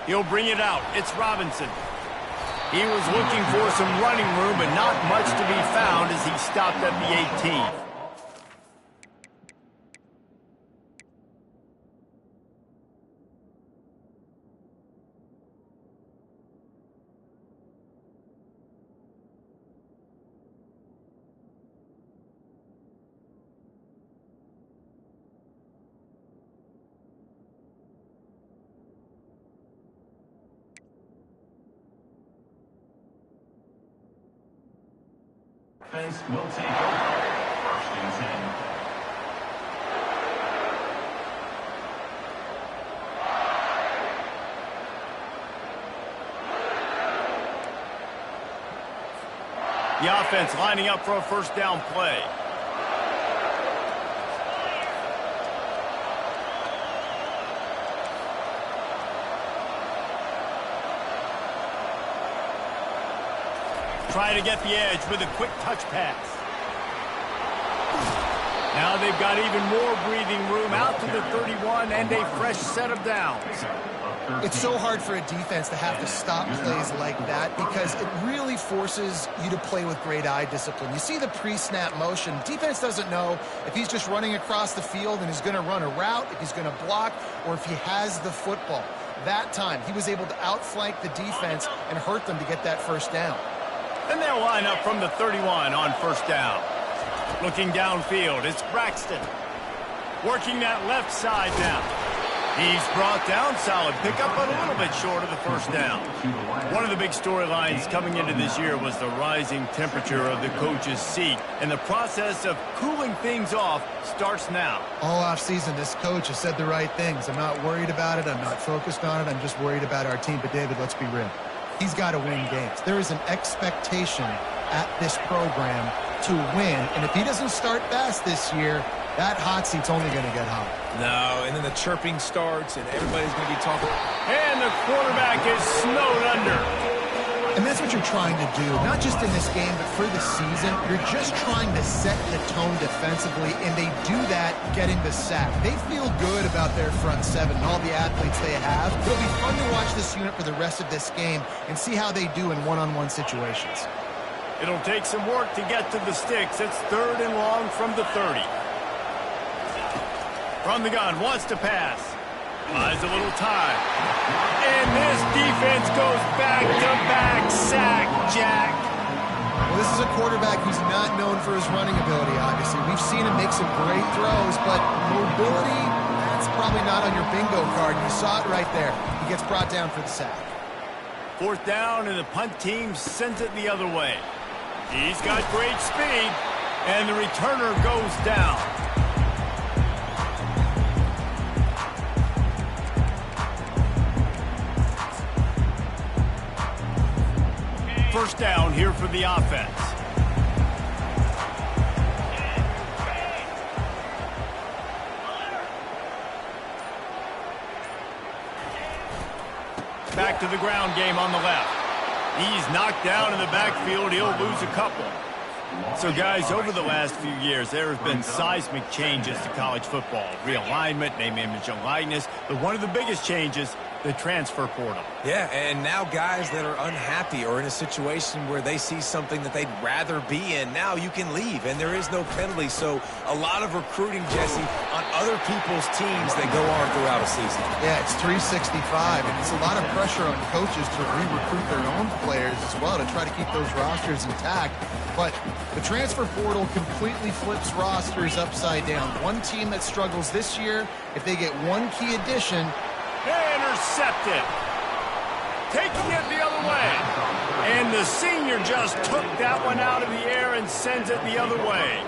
He'll bring it out. It's Robinson. He was looking for some running room, but not much to be found as he stopped at the 18. Defense will take over. 1st and 10. The offense lining up for a first down play. Trying to get the edge with a quick touch pass. Now they've got even more breathing room out to the 31 and a fresh set of downs. It's so hard for a defense to have to stop plays like that because it really forces you to play with great eye discipline. You see the pre-snap motion. Defense doesn't know if he's just running across the field and is going to run a route, if he's going to block, or if he has the football. That time, he was able to outflank the defense and hurt them to get that first down. And they'll line up from the 31 on first down. Looking downfield, it's Braxton. Working that left side now. He's brought down, solid pickup, but a little bit short of the first down. One of the big storylines coming into this year was the rising temperature of the coach's seat. And the process of cooling things off starts now. All offseason, this coach has said the right things. I'm not worried about it. I'm not focused on it. I'm just worried about our team. But, David, let's be real. He's got to win games. There is an expectation at this program to win. And if he doesn't start fast this year, that hot seat's only going to get hot. No, and then the chirping starts, and everybody's going to be talking. And the quarterback is snowed under. And that's what you're trying to do, not just in this game, but for the season. You're just trying to set the tone defensively, and they do that getting the sack. They feel good about their front seven and all the athletes they have. It'll be fun to watch this unit for the rest of this game and see how they do in one-on-one situations. It'll take some work to get to the sticks. It's 3rd and long from the 30. From the gun, wants to pass. Buys a little time. And this defense goes back-to-back sack, Jack. Well, this is a quarterback who's not known for his running ability, obviously. We've seen him make some great throws, but mobility, that's probably not on your bingo card. You saw it right there. He gets brought down for the sack. 4th down, and the punt team sends it the other way. He's got great speed, and the returner goes down. First down here for the offense. Back to the ground game on the left. He's knocked down in the backfield. He'll lose a couple. So, guys, over the last few years, there have been seismic changes to college football. Realignment, name, image, and likeness. But one of the biggest changes, the transfer portal. Yeah, and now guys that are unhappy or in a situation where they see something that they'd rather be in, now you can leave, and there is no penalty. So a lot of recruiting, Jesse, on other people's teams that go on throughout a season. Yeah, it's 365, and it's a lot of pressure on coaches to re-recruit their own players as well to try to keep those rosters intact. But the transfer portal completely flips rosters upside down. One team that struggles this year, if they get one key addition, intercepted. Taking it the other way. And the senior just took that one out of the air and sends it the other way.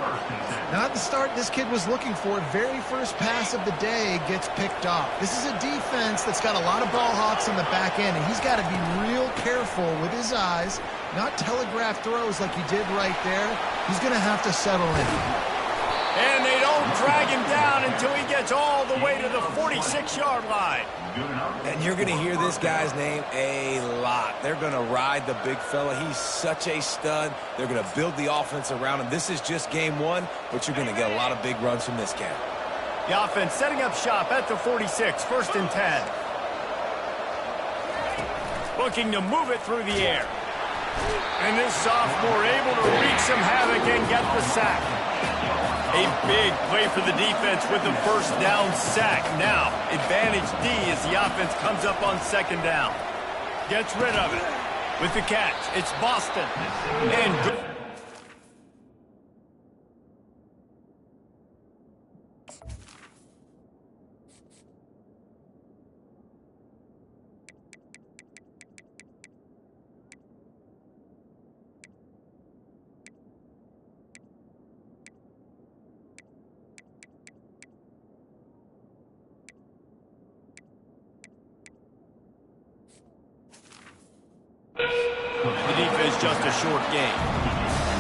Not the start this kid was looking for. Very first pass of the day gets picked off. This is a defense that's got a lot of ball hawks on the back end, and he's got to be real careful with his eyes, not telegraph throws like he did right there. He's going to have to settle in. And they don't drag him down until he gets all the way to the 46-yard line. And you're going to hear this guy's name a lot. They're going to ride the big fella. He's such a stud. They're going to build the offense around him. This is just game one, but you're going to get a lot of big runs from this kid. The offense setting up shop at the 46, 1st and 10. Looking to move it through the air. And this sophomore able to wreak some havoc and get the sack. A big play for the defense with the first down sack. Now, advantage D as the offense comes up on second down. Gets rid of it. With the catch, it's Boston. And the defense just a short game.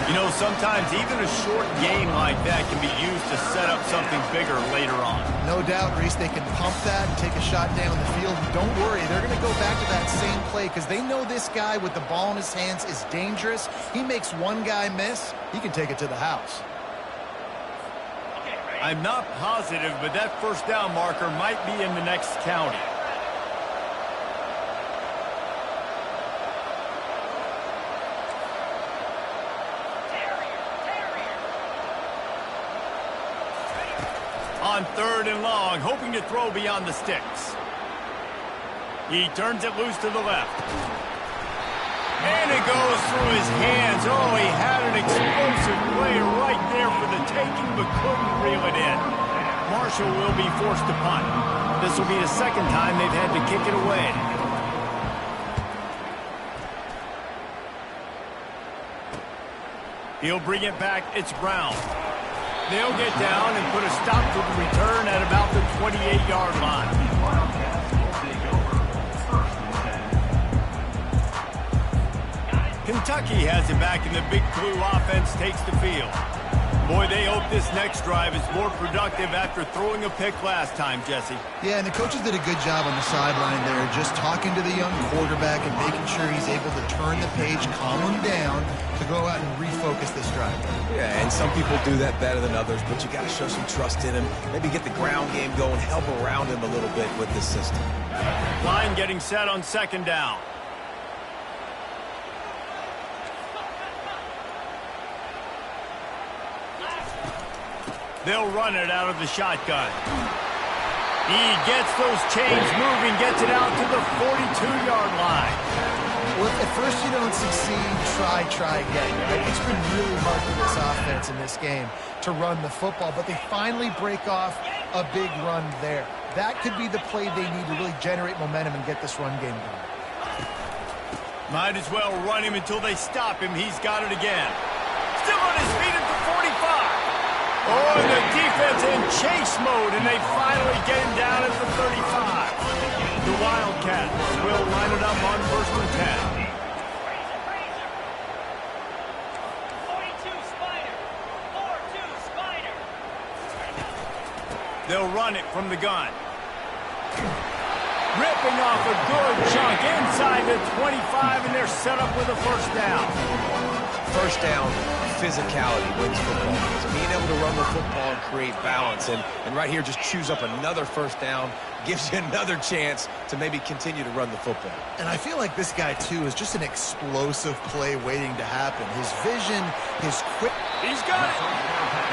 You know, sometimes even a short game like that can be used to set up something bigger later on. No doubt, Reese, they can pump that and take a shot down the field. Don't worry, they're going to go back to that same play because they know this guy with the ball in his hands is dangerous. He makes one guy miss, he can take it to the house. I'm not positive, but that first down marker might be in the next county. On third and long, hoping to throw beyond the sticks. He turns it loose to the left. And it goes through his hands. Oh, he had an explosive play right there for the taking, but couldn't reel it in. Marshall will be forced to punt. This will be the second time they've had to kick it away. He'll bring it back. It's Brown. They'll get down and put a stop to the return at about the 28-yard line. Kentucky has it back, and the Big Blue offense takes the field. Boy, they hope this next drive is more productive after throwing a pick last time, Jesse. Yeah, and the coaches did a good job on the sideline there, just talking to the young quarterback and making sure he's able to turn the page, calm him down, to go out and refocus this drive. Yeah, and some people do that better than others, but you got to show some trust in him. Maybe get the ground game going, help around him a little bit with this system. Line getting set on second down. They'll run it out of the shotgun. He gets those chains moving, gets it out to the 42-yard line. Well, if at first you don't succeed, try again. Right? It's been really hard for this offense in this game to run the football, but they finally break off a big run there. That could be the play they need to really generate momentum and get this run game going. Might as well run him until they stop him. He's got it again. Still on his feet at the 45. Oh, and the defense in chase mode, and they finally get him down at the 35. The Wildcats will line it up on first and 10. 42 Spider. 4-2 Spider. They'll run it from the gun. Ripping off a good chunk inside the 25, and they're set up with a first down. First down, physicality wins football games. Being able to run the football and create balance. And right here, just choose up another first down, gives you another chance to maybe continue to run the football. And I feel like this guy, too, is just an explosive play waiting to happen. His vision, his quick... He's got it.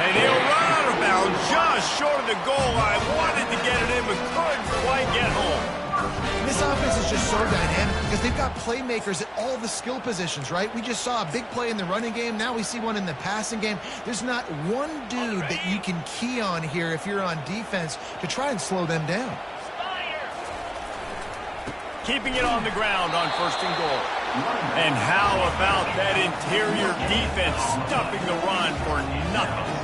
And he'll run out of bounds just short of the goal line. Wanted to get it in, but couldn't quite get home. And this offense is just so dynamic because they've got playmakers at all the skill positions, right? We just saw a big play in the running game. Now we see one in the passing game. There's not one dude that you can key on here if you're on defense to try and slow them down. Keeping it on the ground on first and goal. And how about that interior defense stuffing the run for nothing?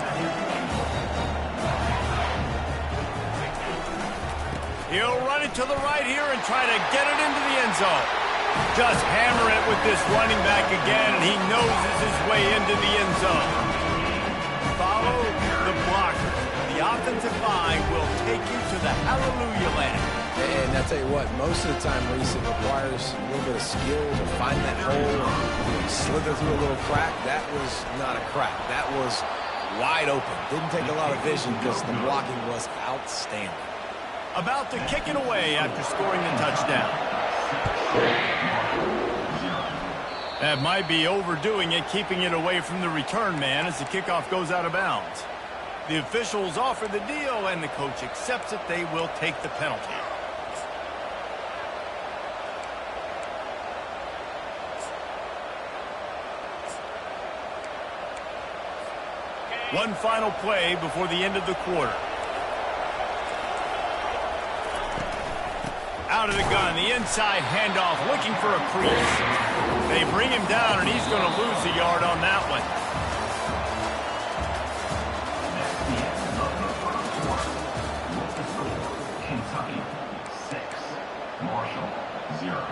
He'll run it to the right here and try to get it into the end zone. Just hammer it with this running back again, and he noses his way into the end zone. Follow the blocker. The offensive line will take you to the hallelujah land. And I'll tell you what, most of the time, Reese, it requires a little bit of skill to find that hole and slither through a little crack. That was not a crack. That was wide open. Didn't take a lot of vision because the blocking was outstanding. About to kick it away after scoring the touchdown. That might be overdoing it, keeping it away from the return man as the kickoff goes out of bounds. The officials offer the deal, and the coach accepts it. They will take the penalty. One final play before the end of the quarter. Out of the gun, the inside handoff, looking for a crease. They bring him down, and he's going to lose a yard on that one. Kentucky 6, Marshall 0.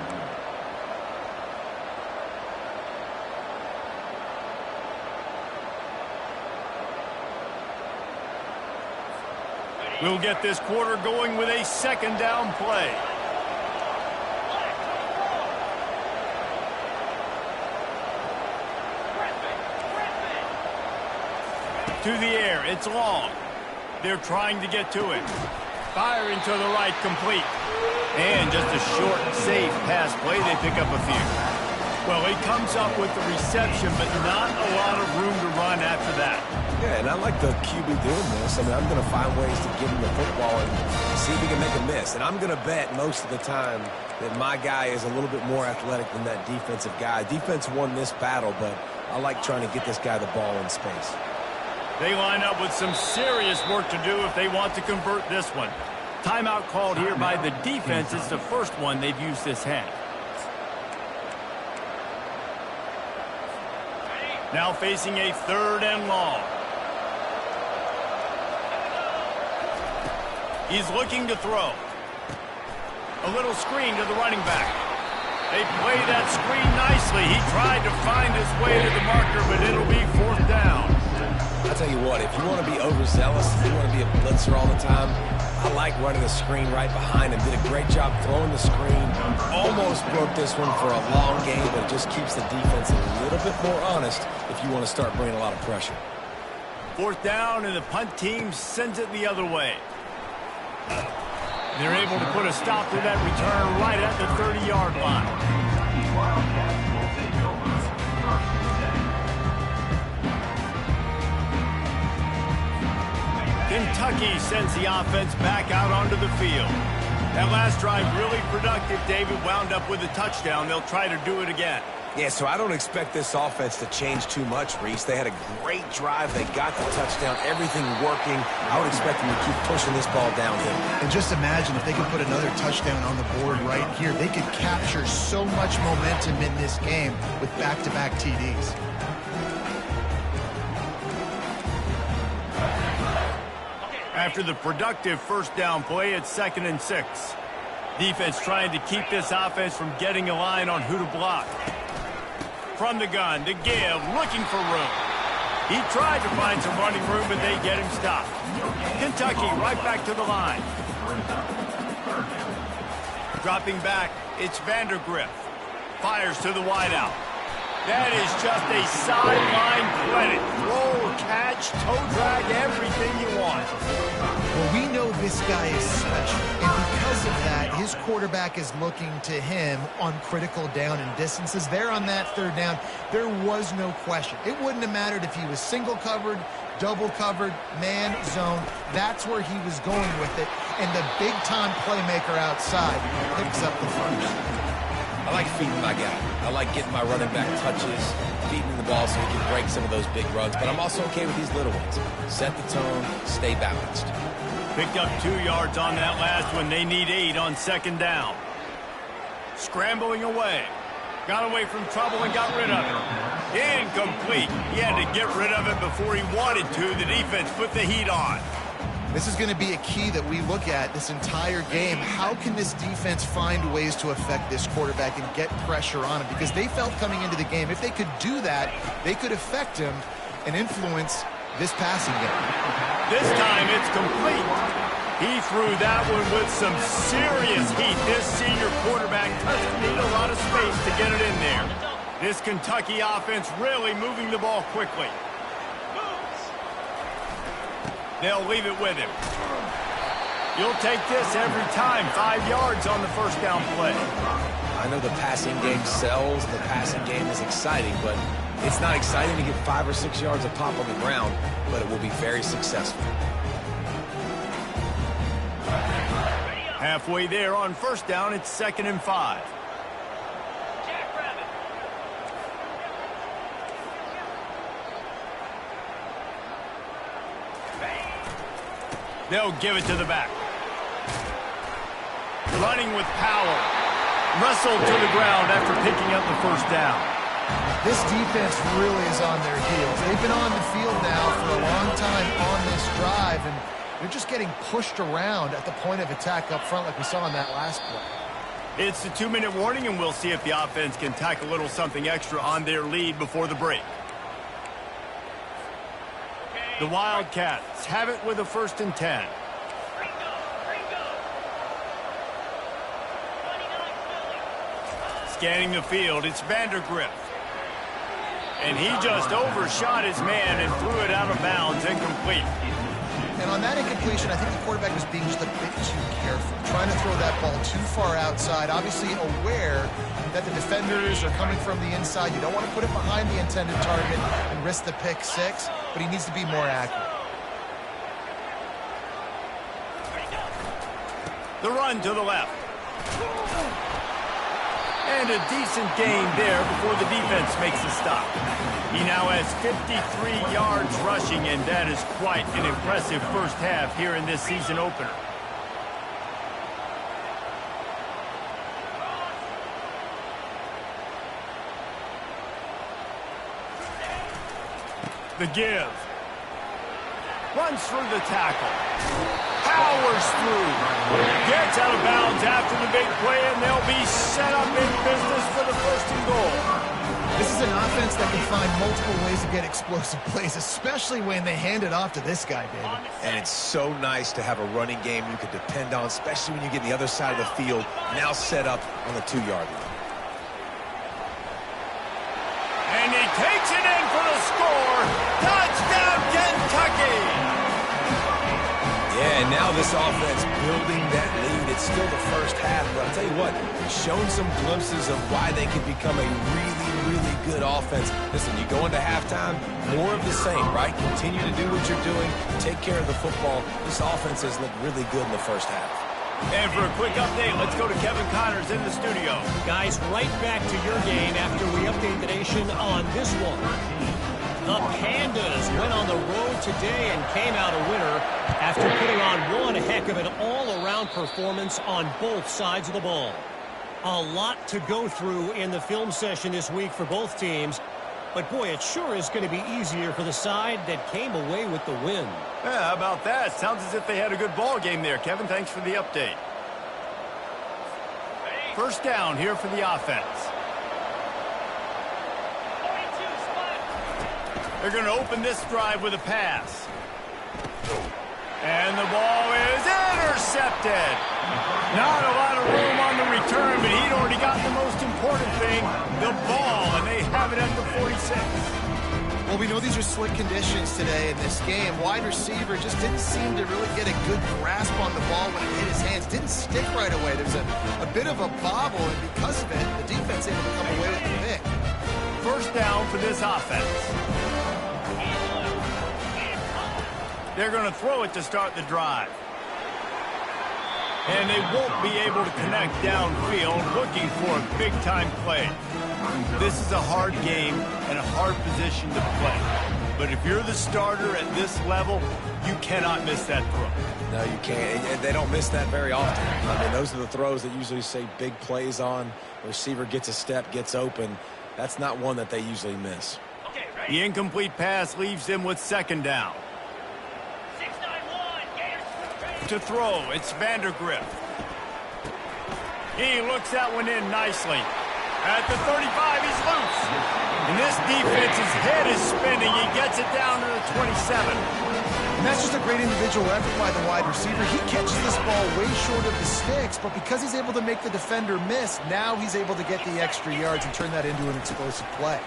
We'll get this quarter going with a second down play. To the air, it's long. They're trying to get to it. Firing to the right, complete. And just a short, safe pass play, they pick up a few. Well, he comes up with the reception, but not a lot of room to run after that. Yeah, and I like the QB doing this. I mean, I'm going to find ways to give him the football and see if he can make a miss. And I'm going to bet most of the time that my guy is a little bit more athletic than that defensive guy. Defense won this battle, but I like trying to get this guy the ball in space. They line up with some serious work to do if they want to convert this one. Timeout called here by the defense. It's the first one they've used this half. Now facing a third and long. He's looking to throw. A little screen to the running back. They play that screen nicely. He tried to find his way to the marker, but it'll be fourth down. I'll tell you what, if you want to be overzealous, if you want to be a blitzer all the time, I like running the screen right behind him. Did a great job throwing the screen. Almost broke this one for a long game, but it just keeps the defense a little bit more honest if you want to start bringing a lot of pressure. Fourth down, and the punt team sends it the other way. They're able to put a stop to that return right at the 30-yard line. Wildcats will take over first and 10. Kentucky sends the offense back out onto the field. That last drive really productive. David wound up with a touchdown. They'll try to do it again. Yeah, so I don't expect this offense to change too much, Reese. They had a great drive. They got the touchdown, everything working. I would expect them to keep pushing this ball downhill. And just imagine if they could put another touchdown on the board right here. They could capture so much momentum in this game with back-to-back TDs. After the productive first down play, it's 2nd and 6. Defense trying to keep this offense from getting a line on who to block. From the gun to give, looking for room. He tried to find some running room, but they get him stopped. Kentucky right back to the line. Dropping back, it's Vandergriff. Fires to the wideout. That is just a sideline credit. Roll, catch, toe drag, everything you want. Well, we know this guy is special, and because of that, his quarterback is looking to him on critical down and distances. There on that third down, there was no question. It wouldn't have mattered if he was single covered, double covered, man, zone. That's where he was going with it, and the big-time playmaker outside picks up the first. I like feeding my guy. I like getting my running back touches, feeding the ball so he can break some of those big runs. But I'm also okay with these little ones. Set the tone, stay balanced. Picked up 2 yards on that last one. They need 8 on 2nd down. Scrambling away. Got away from trouble and got rid of it. Incomplete. He had to get rid of it before he wanted to. The defense put the heat on. This is going to be a key that we look at this entire game. How can this defense find ways to affect this quarterback and get pressure on him? Because they felt coming into the game, if they could do that, they could affect him and influence this passing game. This time it's complete. He threw that one with some serious heat. This senior quarterback doesn't need a lot of space to get it in there. This Kentucky offense really moving the ball quickly. They'll leave it with him. You'll take this every time. 5 yards on the first down play. I know the passing game sells, the passing game is exciting, but it's not exciting to get 5 or 6 yards of pop on the ground, but it will be very successful. Halfway there on first down, it's 2nd and 5. They'll give it to the back. Running with power. Wrestled to the ground after picking up the first down. This defense really is on their heels. They've been on the field now for a long time on this drive, and they're just getting pushed around at the point of attack up front like we saw in that last play. It's a 2-minute warning, and we'll see if the offense can tack a little something extra on their lead before the break. The Wildcats have it with a 1st and 10. Scanning the field, it's Vandergrift. And he just overshot his man and threw it out of bounds, incomplete. And on that incompletion, I think the quarterback was being just a bit too careful, trying to throw that ball too far outside, obviously aware that the defenders are coming from the inside. You don't want to put it behind the intended target and risk the pick six, but he needs to be more accurate. The run to the left. And a decent gain there before the defense makes a stop. He now has 53 yards rushing, and that is quite an impressive first half here in this season opener. The give. Runs through the tackle. Powers through. Gets out of bounds after the big play, and they'll be set up in business for the 1st and goal. This is an offense that can find multiple ways to get explosive plays, especially when they hand it off to this guy, David. And it's so nice to have a running game you can depend on, especially when you get on the other side of the field, now set up on the 2-yard line. And he takes it in for the score. Touchdown, Kentucky! Yeah, and now this offense building that lead. It's still the first half, but I'll tell you what, shown some glimpses of why they could become a really, really good offense. Listen, you go into halftime, more of the same, right? Continue to do what you're doing, take care of the football. This offense has looked really good in the first half. And for a quick update, let's go to Kevin Connors in the studio. Guys, right back to your game after we update the nation on this one. The Pandas went on the road today and came out a winner after putting on one heck of an all-around performance on both sides of the ball. A lot to go through in the film session this week for both teams, but boy, it sure is going to be easier for the side that came away with the win. Yeah, how about that? Sounds as if they had a good ball game there, Kevin. Thanks for the update. First down here for the offense. They're going to open this drive with a pass. And the ball is intercepted. Not a lot of room on the return, but he'd already got the most important thing, the ball, and they have it at the 46. Well, we know these are slick conditions today in this game. Wide receiver just didn't seem to really get a good grasp on the ball when it hit his hands. Didn't stick right away. There's a bit of a bobble, and because of it, the defense able to come away with the pick. First down for this offense. They're going to throw it to start the drive. And they won't be able to connect downfield, looking for a big-time play. This is a hard game and a hard position to play. But if you're the starter at this level, you cannot miss that throw. No, you can't. And they don't miss that very often. I mean, those are the throws that usually say big plays on. The receiver gets a step, gets open. That's not one that they usually miss. The incomplete pass leaves them with 2nd down. To throw, it's Vandergrift. He looks that one in nicely. At the 35, he's loose. And this defense's head is spinning. He gets it down to the 27. And that's just a great individual effort by the wide receiver. He catches this ball way short of the sticks, but because he's able to make the defender miss, now he's able to get the extra yards and turn that into an explosive play.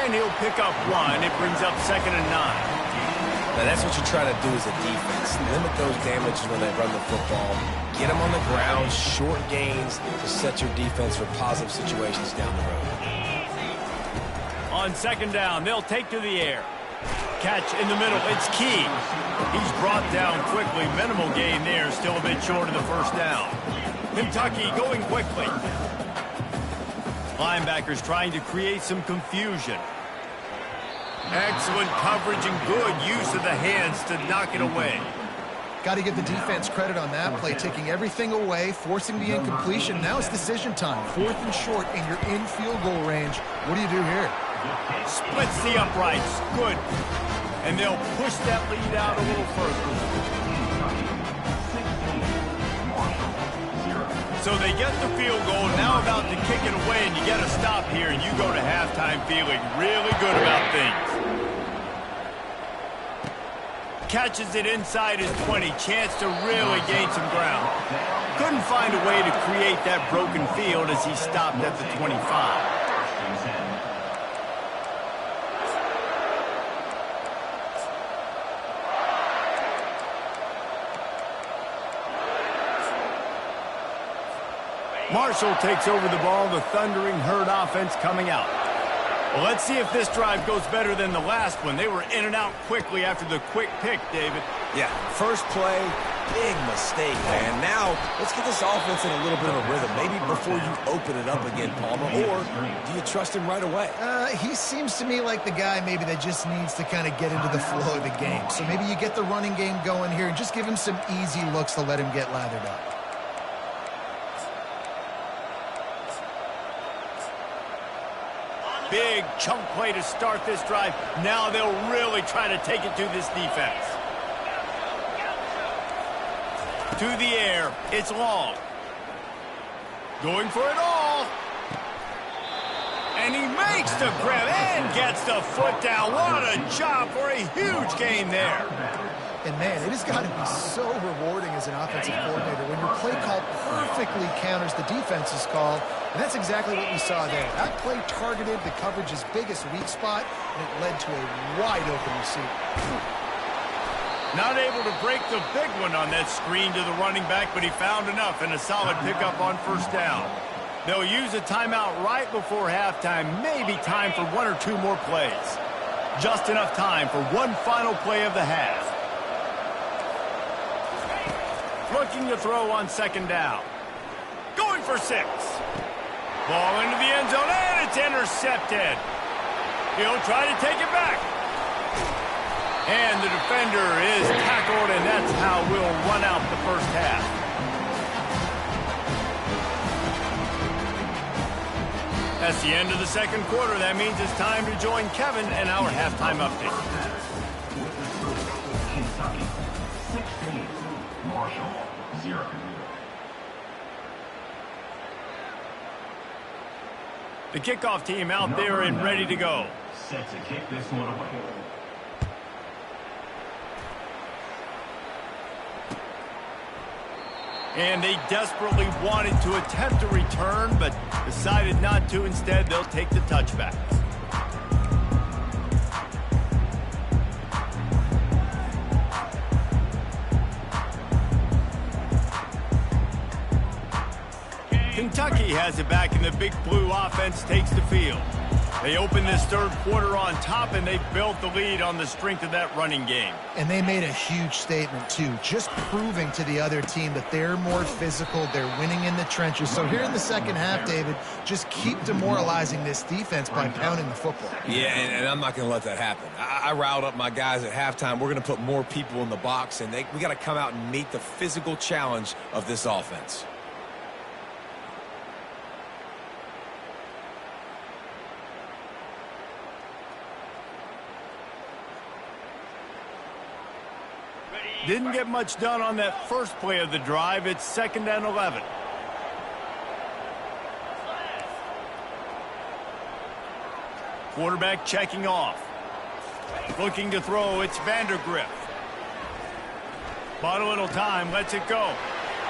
And he'll pick up one. It brings up 2nd and 9. Now, that's what you try to do as a defense. Limit those damages when they run the football. Get them on the ground, short gains to set your defense for positive situations down the road. On second down, they'll take to the air. Catch in the middle, it's key. He's brought down quickly. Minimal gain there, still a bit short of the first down. Kentucky going quickly. Linebackers trying to create some confusion. Excellent coverage and good use of the hands to knock it away. Got to give the defense credit on that play, taking everything away, forcing the incompletion. Now it's decision time. 4th and short, and you're in field goal range. What do you do here? Splits the uprights. Good. And they'll push that lead out a little further. So they get the field goal, now about to kick it away, and you get a stop here, and you go to halftime feeling really good about things. Catches it inside his 20, chance to really gain some ground. Couldn't find a way to create that broken field as he stopped at the 25. Marshall takes over the ball, the Thundering Herd offense coming out. Well, let's see if this drive goes better than the last one. They were in and out quickly after the quick pick, David. Yeah, first play, big mistake, man. Now, let's get this offense in a little bit of a rhythm. Maybe before you open it up again, Palmer, or do you trust him right away? He seems to me like the guy maybe that just needs to kind of get into the flow of the game. So maybe you get the running game going here and just give him some easy looks to let him get lathered up. Big chunk play to start this drive. Now they'll really try to take it to this defense. To the air. It's long. Going for it all. And he makes the grab and gets the foot down. What a job for a huge gain there. And, man, it has got to be so rewarding as an offensive coordinator when your play call perfectly counters the defense's call. And that's exactly what we saw there. That play targeted the coverage's biggest weak spot, and it led to a wide-open receiver. Not able to break the big one on that screen to the running back, but he found enough and a solid pickup on first down. They'll use a timeout right before halftime, maybe time for 1 or 2 more plays. Just enough time for one final play of the half. Looking to throw on second down. Going for 6. Ball into the end zone, and it's intercepted. He'll try to take it back. And the defender is tackled, and that's how we'll run out the first half. That's the end of the second quarter. That means it's time to join Kevin and our halftime update. Kentucky, 16. Marshall, 0. The kickoff team out there and ready to go. Set to kick this one away. And they desperately wanted to attempt a return, but decided not to. Instead, they'll take the touchback. Kentucky has it back, and the Big Blue offense takes the field. They open this third quarter on top, and they built the lead on the strength of that running game. And they made a huge statement, too, just proving to the other team that they're more physical, they're winning in the trenches. So here in the second half, David, just keep demoralizing this defense by pounding the football. Yeah, and I'm not going to let that happen. I riled up my guys at halftime. We're going to put more people in the box, and we got to come out and meet the physical challenge of this offense. Didn't get much done on that first play of the drive. It's 2nd and 11. Quarterback checking off. Looking to throw, it's Vandergriff. Bought a little time, lets it go.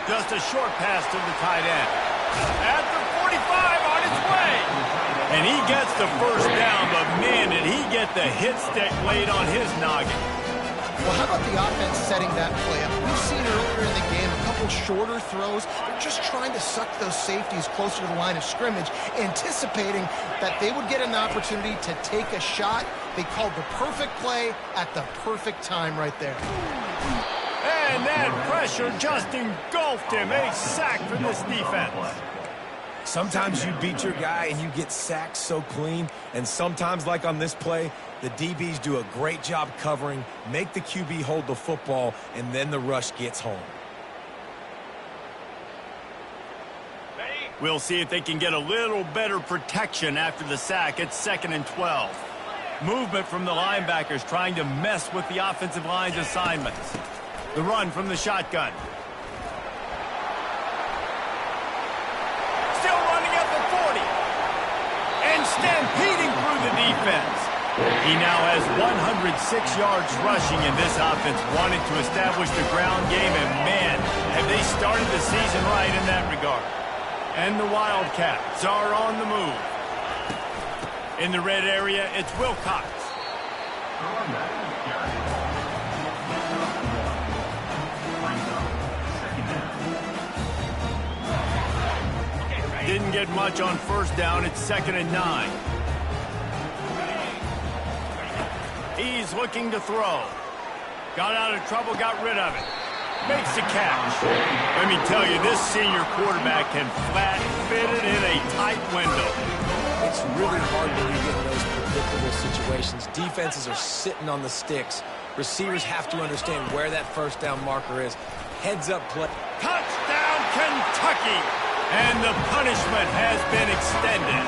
Just a short pass to the tight end. At the 45, on its way. And he gets the first down, but man, did he get the hit stick laid on his noggin. Well, how about the offense setting that play up? We've seen earlier in the game a couple shorter throws. They're just trying to suck those safeties closer to the line of scrimmage, anticipating that they would get an opportunity to take a shot. They called the perfect play at the perfect time right there. And that pressure just engulfed him. A sack from this defense. Sometimes you beat your guy and you get sacked so clean, and sometimes, like on this play, the DBs do a great job covering, make the QB hold the football, and then the rush gets home. We'll see if they can get a little better protection after the sack. It's 2nd and 12. Movement from the linebackers trying to mess with the offensive line's assignments. The run from the shotgun. Still running at the 40. And stampeding through the defense. He now has 106 yards rushing, and this offense wanted to establish the ground game, and man, have they started the season right in that regard. And the Wildcats are on the move. In the red area, it's Wilcox. Didn't get much on first down. It's 2nd and 9. He's looking to throw. Got out of trouble, got rid of it. Makes the catch. Let me tell you, this senior quarterback can flat fit it in a tight window. It's really hard when you get in those predictable situations. Defenses are sitting on the sticks. Receivers have to understand where that first down marker is. Heads up play. Touchdown, Kentucky! And the punishment has been extended.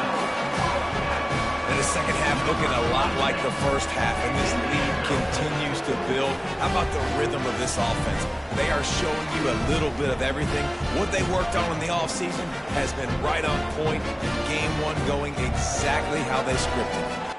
And the second half looking a lot like the first half, and this lead continues to build. How about the rhythm of this offense? They are showing you a little bit of everything. What they worked on in the offseason has been right on point, and game one going exactly how they scripted.